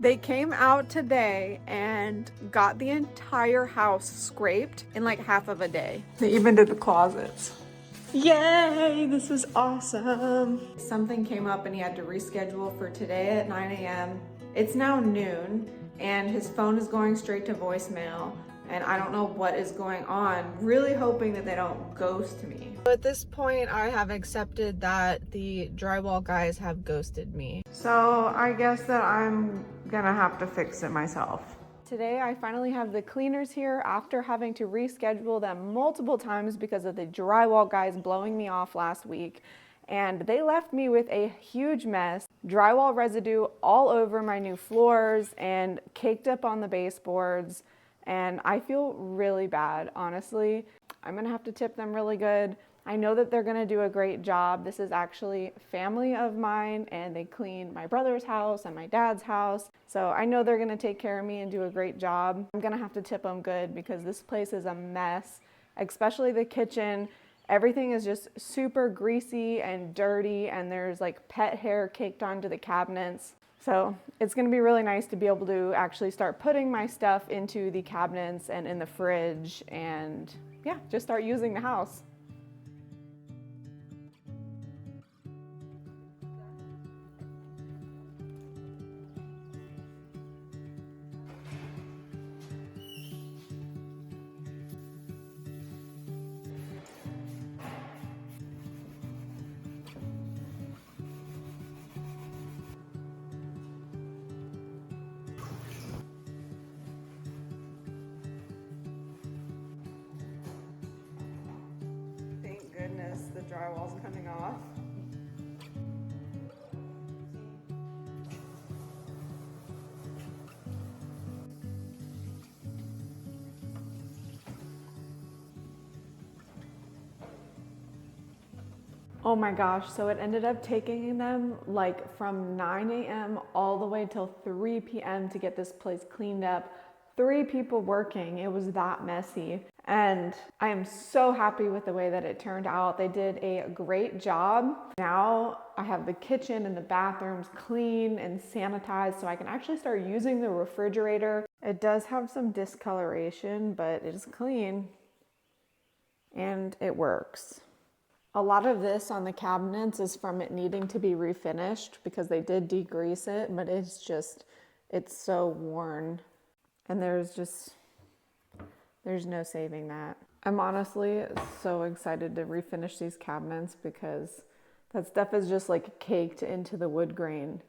They came out today and got the entire house scraped in like half of a day. They even did the closets. Yay, this is awesome. Something came up and he had to reschedule for today at 9 a.m. It's now noon and his phone is going straight to voicemail and I don't know what is going on. Really hoping that they don't ghost me. At this point, I have accepted that the drywall guys have ghosted me. So I guess that I'm gonna have to fix it myself. Today I finally have the cleaners here after having to reschedule them multiple times because of the drywall guys blowing me off last week. And they left me with a huge mess, drywall residue all over my new floors and caked up on the baseboards. And I feel really bad, honestly. I'm gonna have to tip them really good. I know that they're gonna do a great job. This is actually family of mine and they cleaned my brother's house and my dad's house. So I know they're gonna take care of me and do a great job. I'm gonna have to tip them good because this place is a mess, especially the kitchen. Everything is just super greasy and dirty and there's like pet hair caked onto the cabinets. So it's gonna be really nice to be able to actually start putting my stuff into the cabinets and in the fridge and yeah, just start using the house. Thank goodness the drywall's coming off. Oh my gosh, so it ended up taking them like from 9 a.m. all the way till 3 p.m. to get this place cleaned up. 3 people working, it was that messy. And I am so happy with the way that it turned out. They did a great job. Now I have the kitchen and the bathrooms clean and sanitized so I can actually start using the refrigerator. It does have some discoloration, but it is clean and it works. A lot of this on the cabinets is from it needing to be refinished because they did degrease it, but it's so worn and there's no saving that. I'm honestly so excited to refinish these cabinets because that stuff is just like caked into the wood grain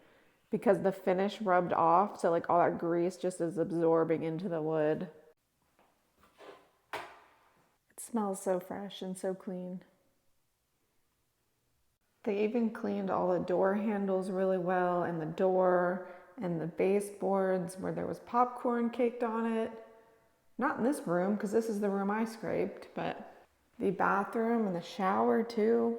because the finish rubbed off, so like all that grease just is absorbing into the wood. It smells so fresh and so clean. They even cleaned all the door handles really well and the door and the baseboards where there was popcorn caked on it. Not in this room because this is the room I scraped, but the bathroom and the shower too.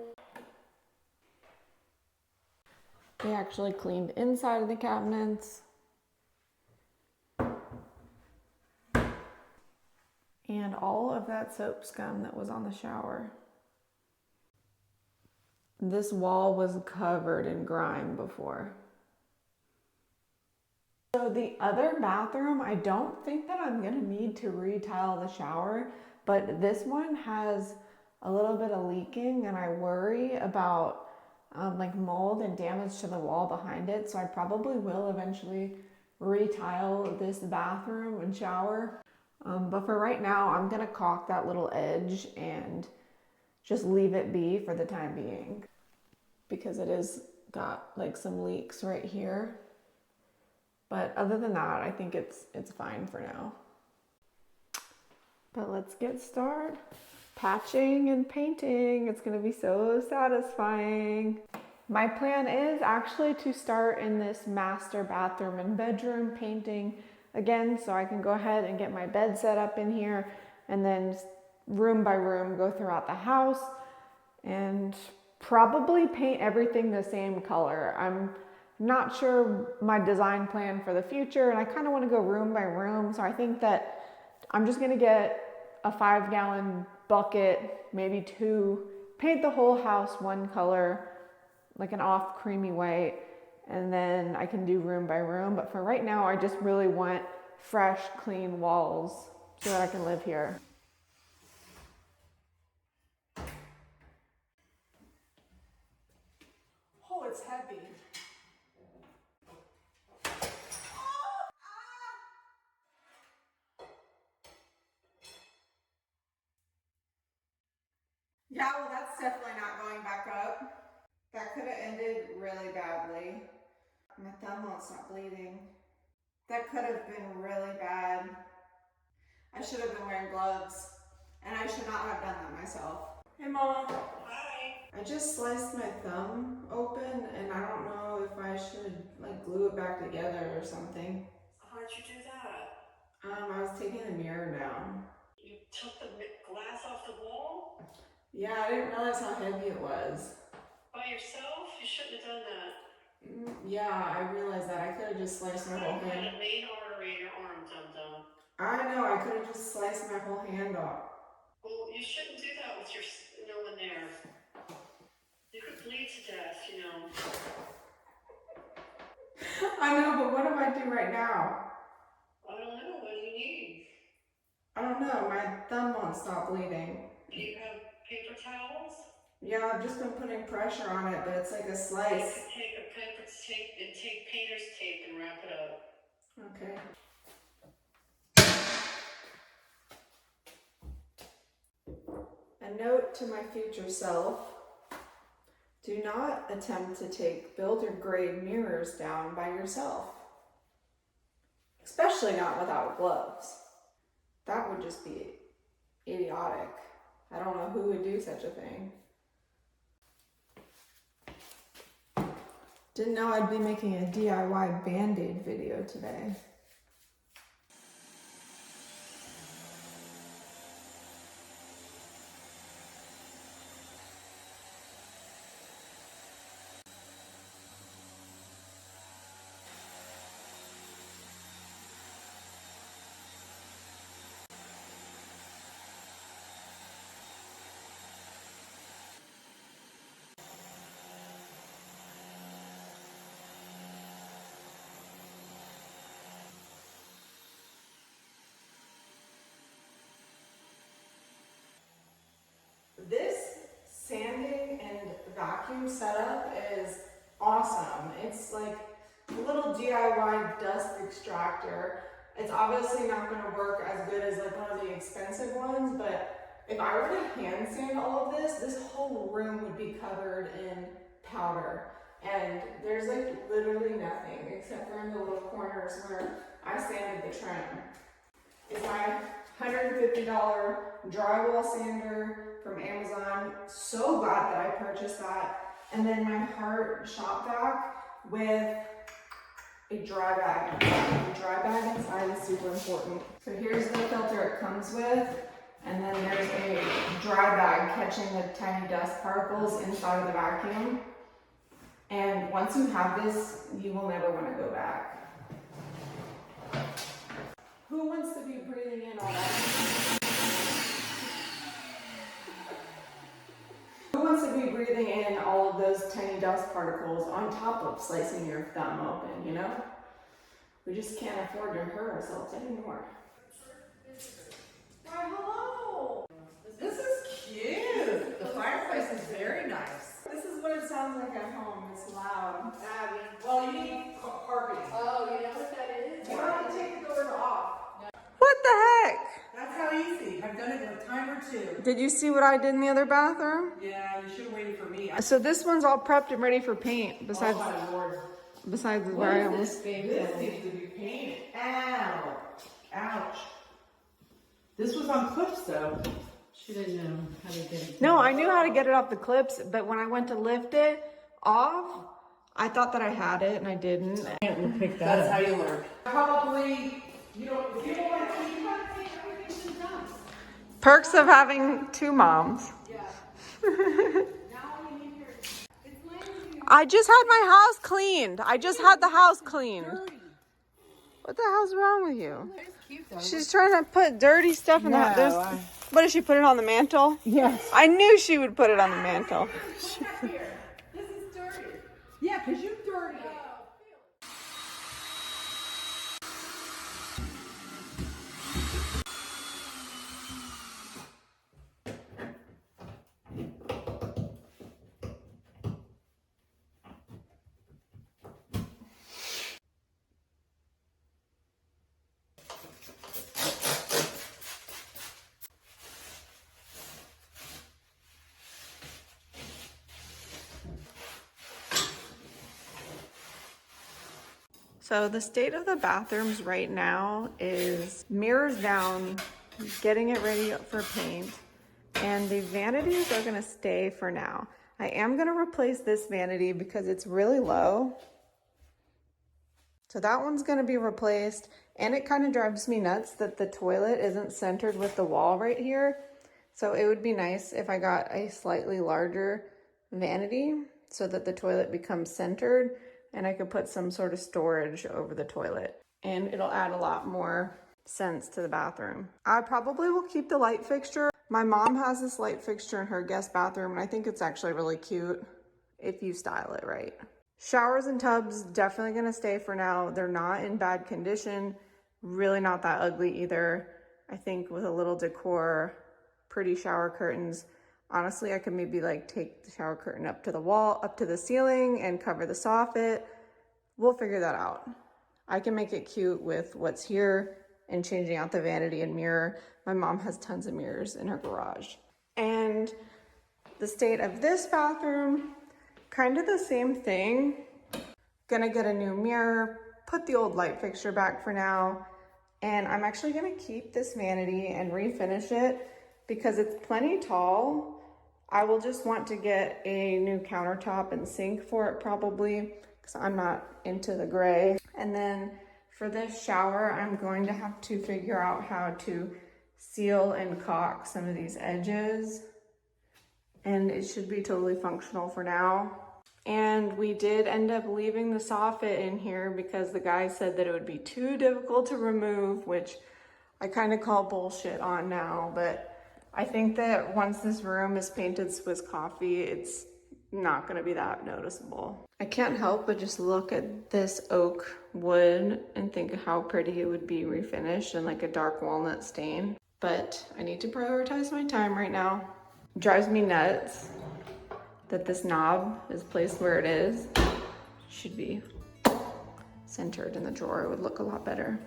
They actually cleaned inside of the cabinets. And all of that soap scum that was on the shower. This wall was covered in grime before. So the other bathroom, I don't think that I'm gonna need to retile the shower, but this one has a little bit of leaking and I worry about like mold and damage to the wall behind it. So I probably will eventually retile this bathroom and shower. But for right now, I'm gonna caulk that little edge and just leave it be for the time being because it is got like some leaks right here. But other than that, I think it's fine for now. But let's get started. Patching and painting. It's gonna be so satisfying. My plan is actually to start in this master bathroom and bedroom painting again, so I can go ahead and get my bed set up in here and then room by room go throughout the house and probably paint everything the same color. I'm not sure my design plan for the future and I kind of want to go room by room, so I think that I'm just gonna get a 5-gallon bucket, maybe 2, paint the whole house one color, like an off creamy white, and then I can do room by room. But for right now, I just really want fresh, clean walls so that I can live here. Oh, it's heavy. Yeah, well, that's definitely not going back up. That could have ended really badly. My thumb won't stop bleeding. That could have been really bad. I should have been wearing gloves, and I should not have done that myself. Hey, Mom. Hi. I just sliced my thumb open, and I don't know if I should like glue it back together or something. How'd you do that? I was taking the mirror down. You took the glass off the wall? Yeah, I didn't realize how heavy it was. By yourself? You shouldn't have done that. Yeah, I realized that. I could have just sliced my whole hand. You had a main artery in your arm, dum-dum. I know, I could have just sliced my whole hand off. Well, you shouldn't do that with no one there. You could bleed to death, you know. I know, but what do I do right now? I don't know. What do you need? I don't know. My thumb won't stop bleeding. Do you have paper towels? Yeah, I've just been putting pressure on it, but it's like a slice. You could take a paper's tape and take painter's tape and wrap it up. Okay. A note to my future self. Do not attempt to take builder grade mirrors down by yourself. Especially not without gloves. That would just be idiotic. I don't know who would do such a thing. Didn't know I'd be making a DIY Band-Aid video today. This sanding and vacuum setup is awesome. It's like a little DIY dust extractor. It's obviously not going to work as good as like one of the expensive ones, but if I were to hand sand all of this, this whole room would be covered in powder. And there's like literally nothing except for in the little corners where I sanded the trim. It's my $150 drywall sander from Amazon. So glad that I purchased that. And then my Heart shop vac with a dry bag. The dry bag inside is super important. So here's the filter it comes with. And then there's a dry bag catching the tiny dust particles inside of the vacuum. And once you have this, you will never want to go back. Who wants to be breathing in all that? Who wants to be breathing in all of those tiny dust particles on top of slicing your thumb open, you know? We just can't afford to hurt ourselves anymore. Why, hello! This is cute. The fireplace is very nice. This is what it sounds like at home. It's loud. Abby, well, you need carpeting. Oh, you know what that is? You have to take the doors off. What the heck? That's how easy. I've done it in a time or two. Did you see what I did in the other bathroom? Yeah, you should have waited for me. So this one's all prepped and ready for paint. Besides, Oh my Lord. besides What where I is almost. this needs to be painted. Ow. Ouch. This was on clips though. She didn't know how to get it. No, I knew how to get it off the clips, but when I went to lift it off, I thought that I had it and I didn't. That's how you learn. Probably, you don't, if you don't want to keep everything done. Perks of having two moms. Yeah. I just had my house cleaned. I just had the house cleaned. What the hell's wrong with you? It's cute though. She's trying to put dirty stuff in the house. What did she put it on the mantle? Yes. I knew she would put it on the mantle. This is dirty. Yeah, because you dirty it. So the state of the bathrooms right now is mirrors down, getting it ready for paint, and the vanities are gonna stay for now. I am gonna replace this vanity because it's really low. So that one's gonna be replaced, and it kind of drives me nuts that the toilet isn't centered with the wall right here. So it would be nice if I got a slightly larger vanity so that the toilet becomes centered and I could put some sort of storage over the toilet. And it'll add a lot more sense to the bathroom. I probably will keep the light fixture. My mom has this light fixture in her guest bathroom, and I think it's actually really cute if you style it right. Showers and tubs, definitely gonna stay for now. They're not in bad condition, really not that ugly either. I think with a little decor, pretty shower curtains. Honestly, I could maybe like take the shower curtain up to the wall, up to the ceiling and cover the soffit. We'll figure that out. I can make it cute with what's here and changing out the vanity and mirror. My mom has tons of mirrors in her garage. And the state of this bathroom, kind of the same thing. Gonna get a new mirror, put the old light fixture back for now. And I'm actually gonna keep this vanity and refinish it because it's plenty tall. I will just want to get a new countertop and sink for it probably because I'm not into the gray. And then for this shower, I'm going to have to figure out how to seal and caulk some of these edges. And it should be totally functional for now. And we did end up leaving the soffit in here because the guy said that it would be too difficult to remove, which I kind of call bullshit on now, but I think that once this room is painted Swiss coffee, it's not gonna be that noticeable. I can't help but just look at this oak wood and think of how pretty it would be refinished in like a dark walnut stain. But I need to prioritize my time right now. It drives me nuts that this knob is placed where it is. Should be centered in the drawer. It would look a lot better.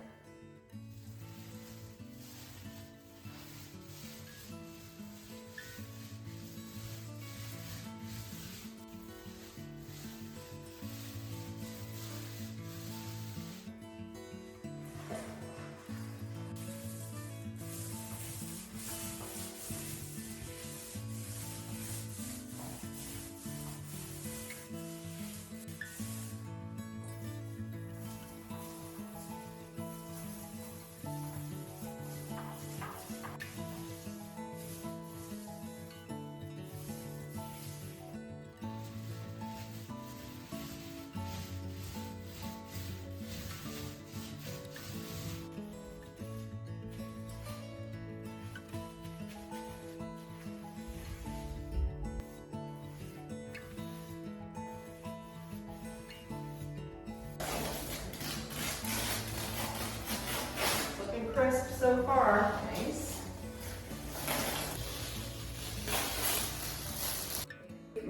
Crisp so far. Nice.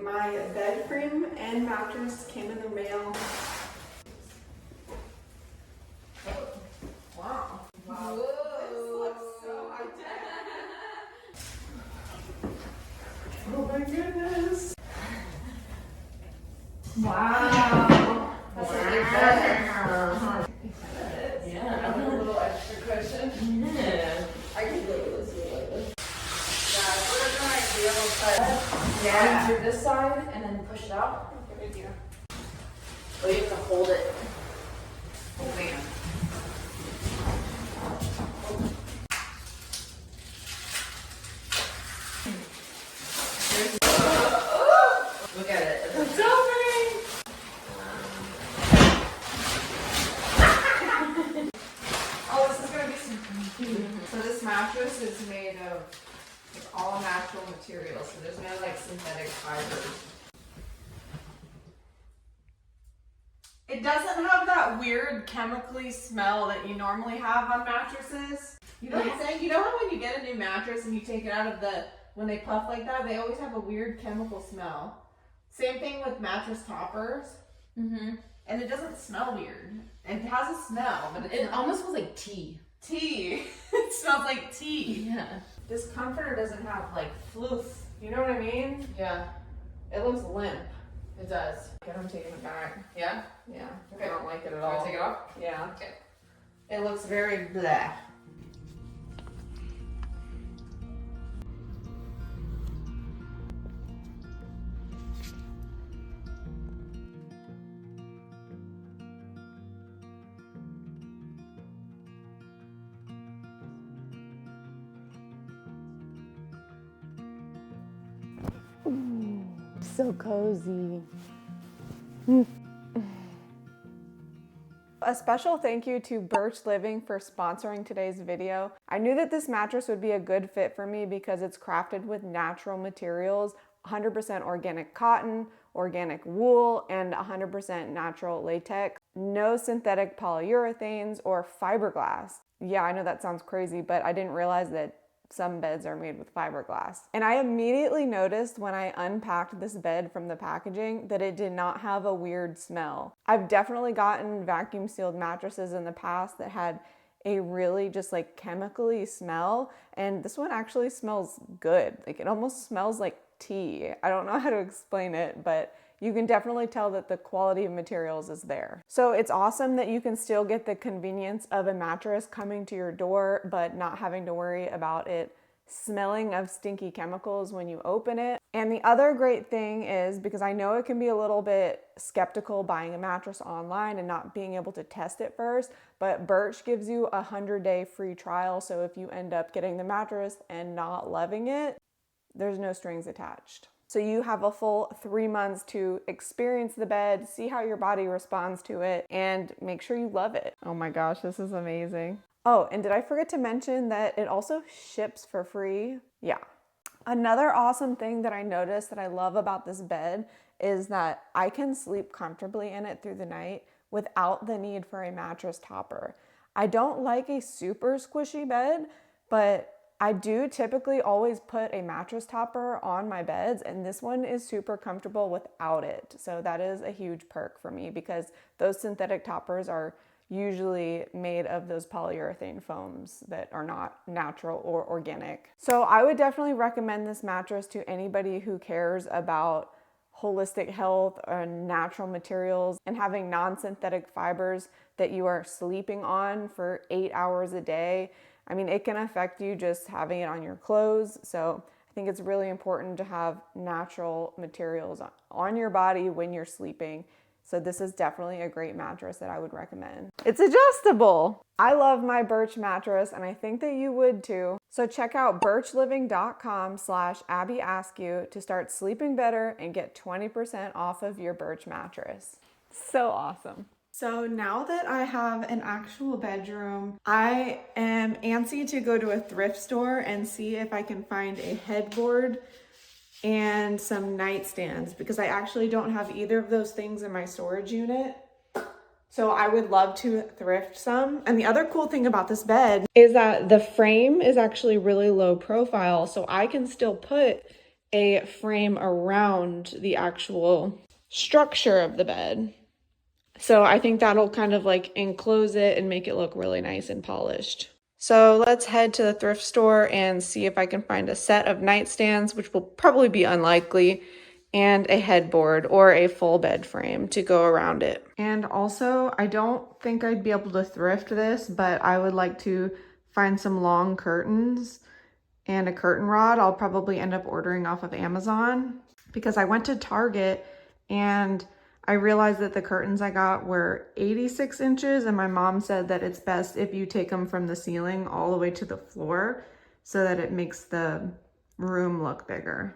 My bed frame and mattress came in the mail. Wow. Wow. Whoa. This looks so high-tech. Oh my goodness. Wow. That's a big bed. Yeah. A little extra cushion. Yeah. I can live with this. Yeah, we're gonna be able to cut through this side and then push it out. Good idea. But you have to hold it. Oh man. Look at it. It's opening! Oh, this is gonna be some So this mattress is made of all natural materials, so there's no like synthetic fibers. It doesn't have that weird chemically smell that you normally have on mattresses. You know what I'm saying? You know how when you get a new mattress and you take it out of when they puff like that, they always have a weird chemical smell. Same thing with mattress toppers. Mm-hmm. And it doesn't smell weird. It has a smell, but it almost smells like tea. Tea. It smells like tea. Yeah. This comforter doesn't have like floof. You know what I mean? Yeah. It looks limp. It does. I'm taking it back. Yeah? Yeah. Okay. I don't like it at You want all. to take it off? Yeah. Okay. It looks very bleh. So cozy. A special thank you to Birch Living for sponsoring today's video. I knew that this mattress would be a good fit for me because it's crafted with natural materials, 100% organic cotton, organic wool, and 100% natural latex. No synthetic polyurethanes or fiberglass. Yeah, I know that sounds crazy, but I didn't realize that some beds are made with fiberglass. And I immediately noticed when I unpacked this bed from the packaging that it did not have a weird smell. I've definitely gotten vacuum sealed mattresses in the past that had a really just like chemically smell, and this one actually smells good. Like it almost smells like tea. I don't know how to explain it, but you can definitely tell that the quality of materials is there. So it's awesome that you can still get the convenience of a mattress coming to your door, but not having to worry about it smelling of stinky chemicals when you open it. And the other great thing is, because I know it can be a little bit skeptical buying a mattress online and not being able to test it first, but Birch gives you a 100-day free trial. So if you end up getting the mattress and not loving it, there's no strings attached. So you have a full 3 months to experience the bed, see how your body responds to it, and make sure you love it. Oh my gosh, this is amazing. Oh, and did I forget to mention that it also ships for free? Yeah. Another awesome thing that I noticed that I love about this bed is that I can sleep comfortably in it through the night without the need for a mattress topper. I don't like a super squishy bed, but I do typically always put a mattress topper on my beds, and this one is super comfortable without it. So that is a huge perk for me because those synthetic toppers are usually made of those polyurethane foams that are not natural or organic. So I would definitely recommend this mattress to anybody who cares about holistic health and natural materials and having non-synthetic fibers that you are sleeping on for 8 hours a day. I mean, it can affect you just having it on your clothes. So I think it's really important to have natural materials on your body when you're sleeping. So this is definitely a great mattress that I would recommend. It's adjustable. I love my Birch mattress and I think that you would too. So check out birchliving.com/AbbyAskYou to start sleeping better and get 20% off of your Birch mattress. So awesome. So now that I have an actual bedroom, I am antsy to go to a thrift store and see if I can find a headboard and some nightstands because I actually don't have either of those things in my storage unit. So I would love to thrift some. And the other cool thing about this bed is that the frame is actually really low profile, so I can still put a frame around the actual structure of the bed. So I think that'll kind of like enclose it and make it look really nice and polished. So let's head to the thrift store and see if I can find a set of nightstands, which will probably be unlikely, and a headboard or a full bed frame to go around it. And also, I don't think I'd be able to thrift this, but I would like to find some long curtains and a curtain rod. I'll probably end up ordering off of Amazon because I went to Target and I realized that the curtains I got were 86 inches and my mom said that it's best if you take them from the ceiling all the way to the floor so that it makes the room look bigger.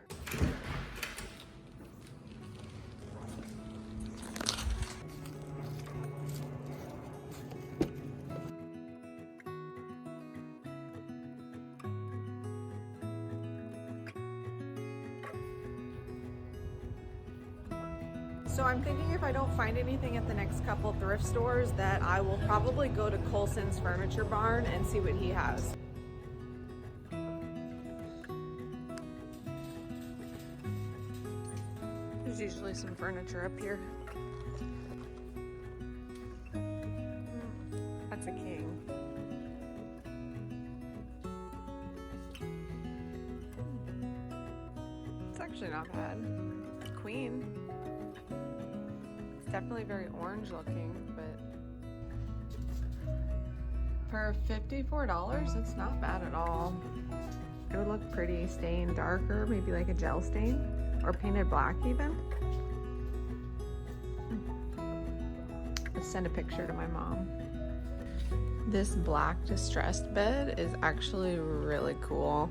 So I'm thinking if I don't find anything at the next couple thrift stores that I will probably go to Colson's Furniture Barn and see what he has. There's usually some furniture up here. That's a king. It's actually not bad. Queen. definitely very orange looking, but for $54, it's not bad at all. It would look pretty stained darker, maybe like a gel stain, or painted black even. Let's send a picture to my mom. This black distressed bed is actually really cool,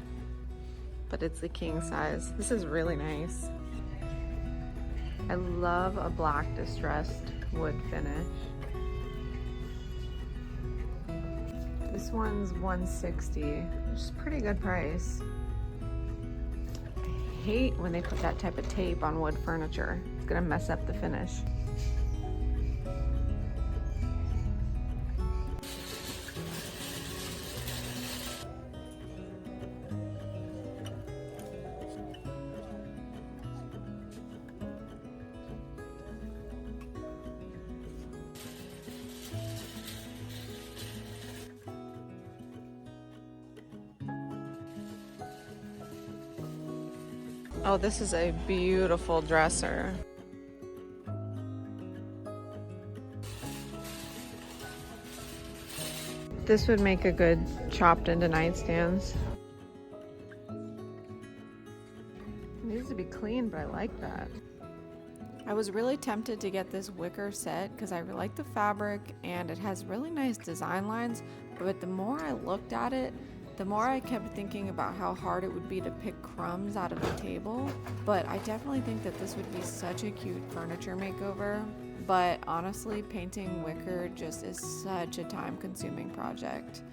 but it's the king size. This is really nice. I love a black distressed wood finish. This one's $160, which is a pretty good price. I hate when they put that type of tape on wood furniture. It's gonna mess up the finish. Oh, this is a beautiful dresser. This would make a good chopped into nightstands. It needs to be clean, but I like that. I was really tempted to get this wicker set because I like the fabric and it has really nice design lines, but the more I looked at it, the more I kept thinking about how hard it would be to pick crumbs out of the table. But I definitely think that this would be such a cute furniture makeover. But honestly, painting wicker just is such a time-consuming project.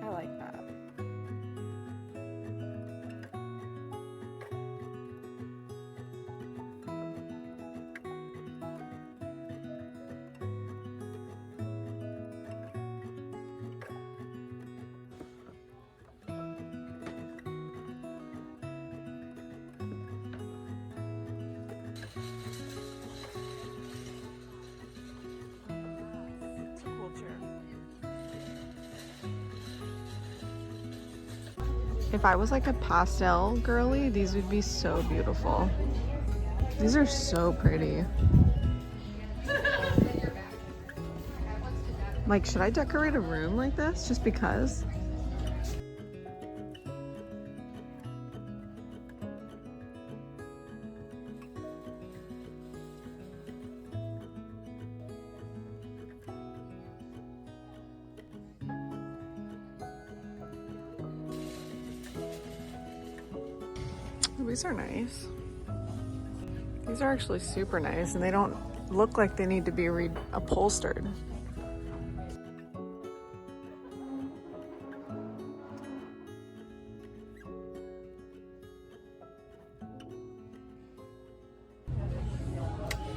I like that. It's a cool chair. If I was like a pastel girly, these would be so beautiful. These are so pretty. Like, should I decorate a room like this just because? These are nice. These are actually super nice and they don't look like they need to be upholstered.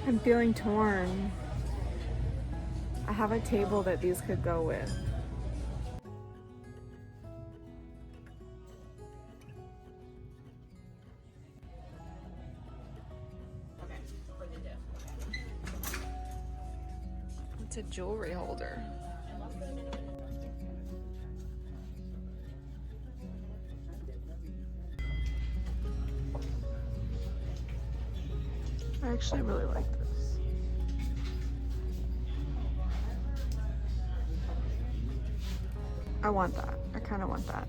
I'm feeling torn. I have a table that these could go with. It's a jewelry holder. I actually really like this. I want that. I kind of want that.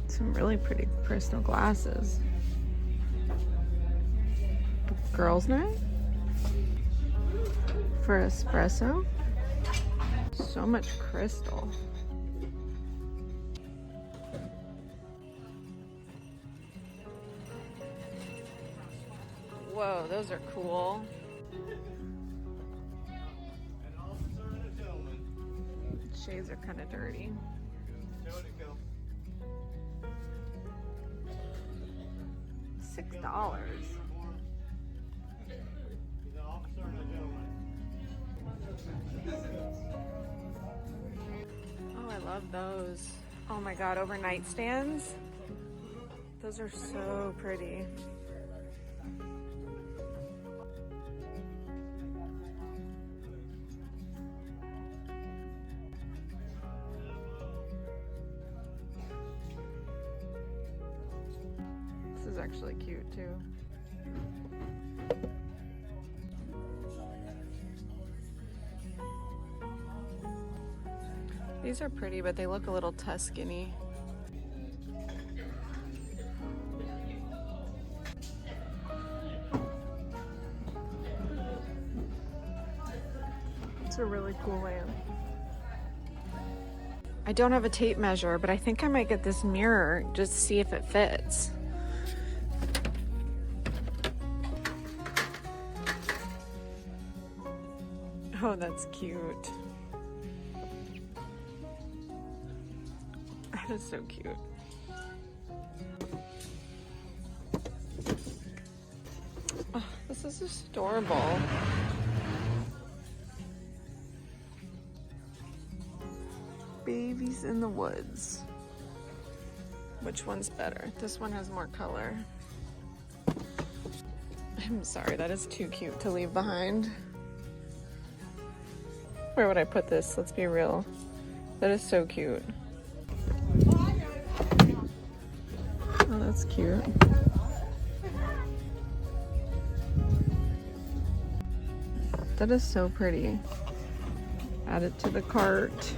Some really pretty crystal glasses. Girls' night? For espresso? So much crystal. Whoa, those are cool. Shades are kind of dirty. $6. I love those. Oh my God, overnight stands. Those are so pretty. This is actually cute too. These are pretty, but they look a little Tuscan-y. It's a really cool lamp. I don't have a tape measure, but I think I might get this mirror just to see if it fits. Oh, that's cute. That is so cute. Oh, this is adorable. Babies in the woods. Which one's better? This one has more color. I'm sorry, that is too cute to leave behind. Where would I put this? Let's be real. That is so cute. Oh, that's cute. That is so pretty. Add it to the cart.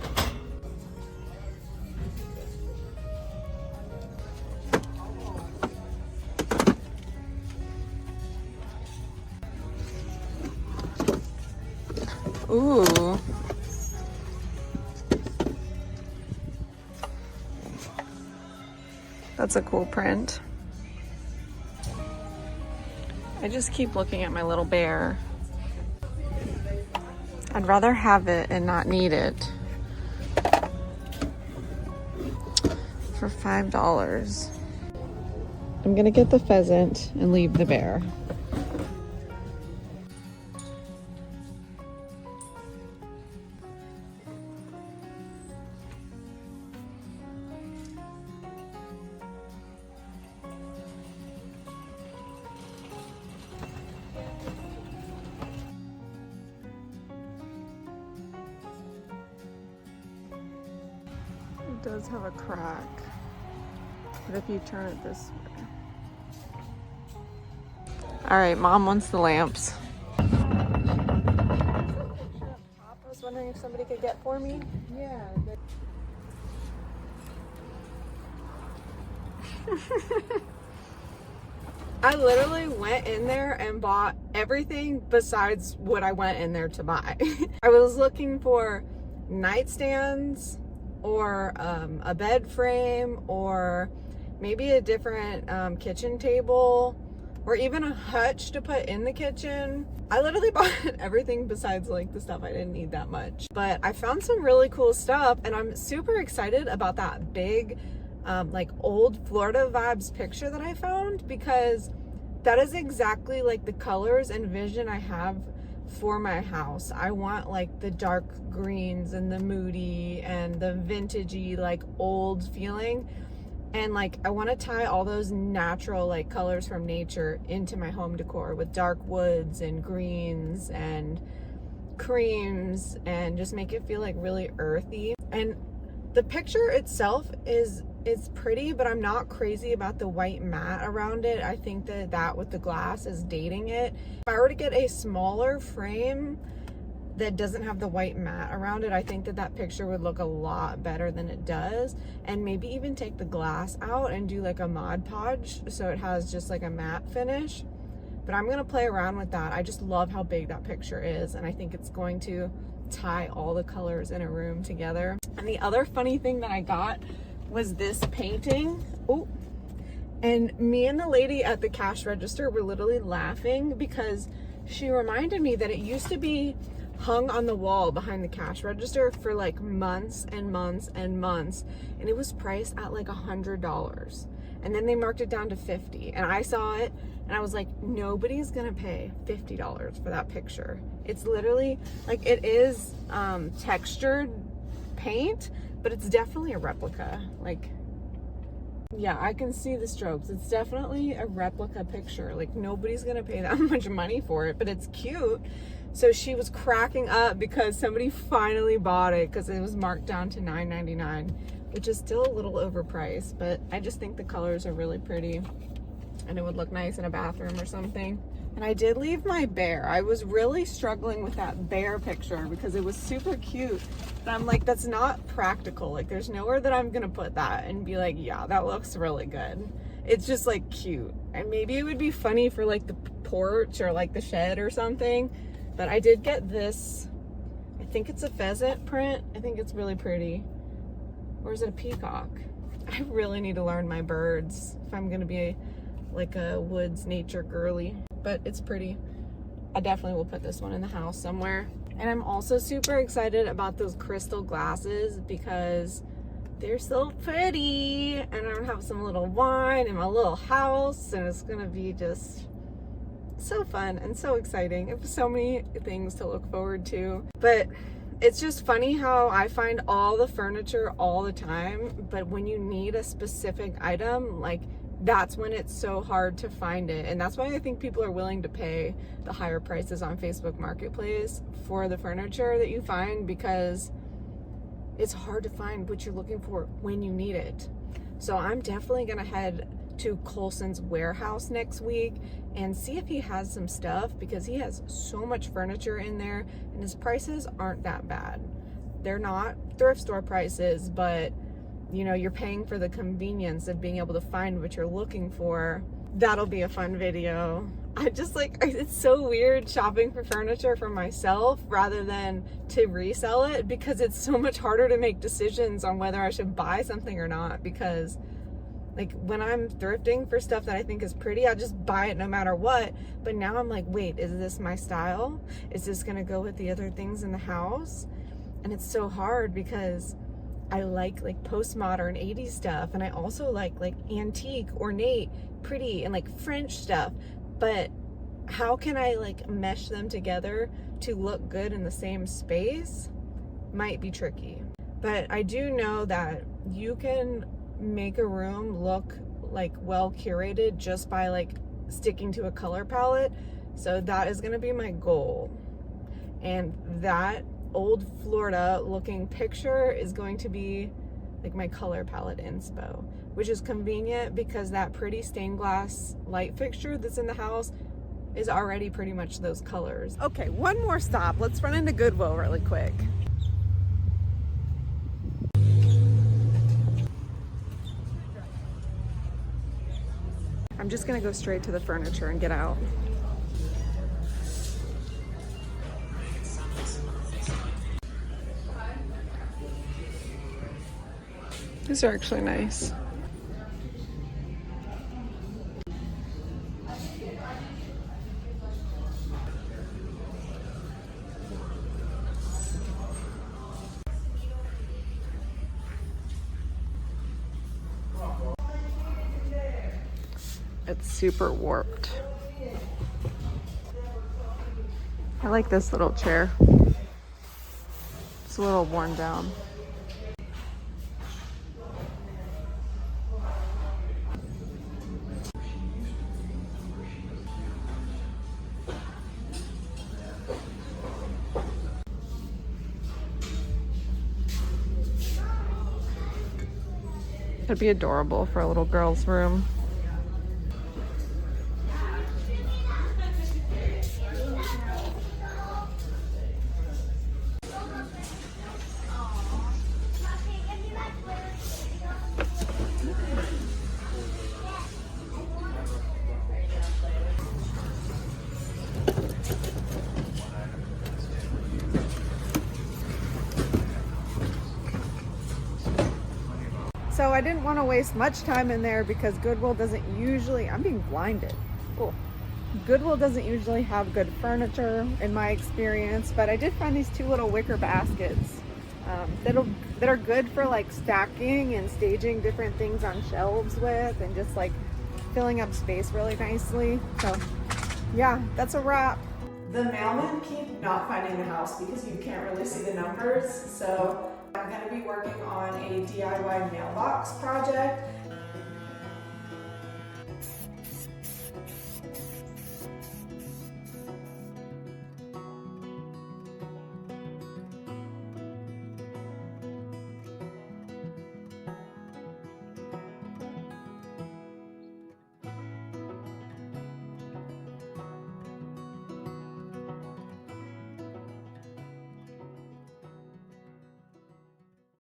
Ooh. That's a cool print. I just keep looking at my little bear. I'd rather have it and not need it. For $5. I'm gonna get the pheasant and leave the bear. It does have a crack, but if you turn it this way. All right, Mom wants the lamps. I was wondering if somebody could get for me. Yeah. I literally went in there and bought everything besides what I went in there to buy. I was looking for nightstands or a bed frame or maybe a different kitchen table or even a hutch to put in the kitchen. I literally bought everything besides like the stuff I didn't need that much. But I found some really cool stuff and I'm super excited about that big like old Florida vibes picture that I found, because that is exactly like the colors and vision I have for my house. I want like the dark greens and the moody and the vintagey like old feeling, and like I want to tie all those natural like colors from nature into my home decor with dark woods and greens and creams and just make it feel like really earthy. And the picture itself is pretty, but I'm not crazy about the white mat around it. I think that with the glass is dating it. If I were to get a smaller frame that doesn't have the white mat around it, I think that picture would look a lot better than it does. And maybe even take the glass out and do like a Mod Podge so it has just like a matte finish. But I'm gonna play around with that. I just love how big that picture is, and I think it's going to tie all the colors in a room together. And the other funny thing that I got was this painting. Oh, and me and the lady at the cash register were literally laughing because she reminded me that it used to be hung on the wall behind the cash register for like months and months and months, and it was priced at like $100, and then they marked it down to $50, and I saw it and I was like, nobody's gonna pay $50 for that picture. It's literally like, it is textured paint, but it's definitely a replica. Like, yeah, I can see the strokes. It's definitely a replica picture. Like, nobody's gonna pay that much money for it, but it's cute. So she was cracking up because somebody finally bought it because it was marked down to $9.99, which is still a little overpriced, but I just think the colors are really pretty and it would look nice in a bathroom or something. And I did leave my bear. I was really struggling with that bear picture because it was super cute. And I'm like, that's not practical. Like, there's nowhere that I'm gonna put that and be like, yeah, that looks really good. It's just like cute. And maybe it would be funny for like the porch or like the shed or something. But I did get this, I think it's a pheasant print. I think it's really pretty. Or is it a peacock? I really need to learn my birds if I'm gonna be like a woods nature girly. But it's pretty. I definitely will put this one in the house somewhere. And I'm also super excited about those crystal glasses because they're so pretty. And I'm gonna have some little wine in my little house, and it's gonna be just so fun and so exciting. I have so many things to look forward to. But it's just funny how I find all the furniture all the time, but when you need a specific item, like, that's when it's so hard to find it. And that's why I think people are willing to pay the higher prices on Facebook Marketplace for the furniture that you find, because it's hard to find what you're looking for when you need it. So I'm definitely gonna head to Colson's warehouse next week and see if he has some stuff, because he has so much furniture in there and his prices aren't that bad. They're not thrift store prices, but you know, you're paying for the convenience of being able to find what you're looking for. That'll be a fun video. I just like, it's so weird shopping for furniture for myself rather than to resell it, because it's so much harder to make decisions on whether I should buy something or not. Because like, when I'm thrifting for stuff that I think is pretty, I just buy it no matter what. But now I'm like, wait, is this my style? Is this gonna go with the other things in the house? And it's so hard because I like postmodern 80s stuff, and I also like antique, ornate, pretty, and like French stuff. But how can I like mesh them together to look good in the same space? Might be tricky. But I do know that you can make a room look like well curated just by like sticking to a color palette. So that is going to be my goal. And that old Florida looking picture is going to be like my color palette inspo, which is convenient because that pretty stained glass light fixture that's in the house is already pretty much those colors. Okay, one more stop. Let's run into Goodwill really quick. I'm just gonna go straight to the furniture and get out. These are actually nice. It's super warped. I like this little chair. It's a little worn down. It'd be adorable for a little girl's room. So I didn't want to waste much time in there because Goodwill doesn't usually, I'm being blinded. Cool. Goodwill doesn't usually have good furniture in my experience, but I did find these two little wicker baskets that are good for like stacking and staging different things on shelves with, and just like filling up space really nicely. So yeah, that's a wrap. The mailmen keep not finding the house because you can't really see the numbers. So I'm going to be working on a DIY mailbox project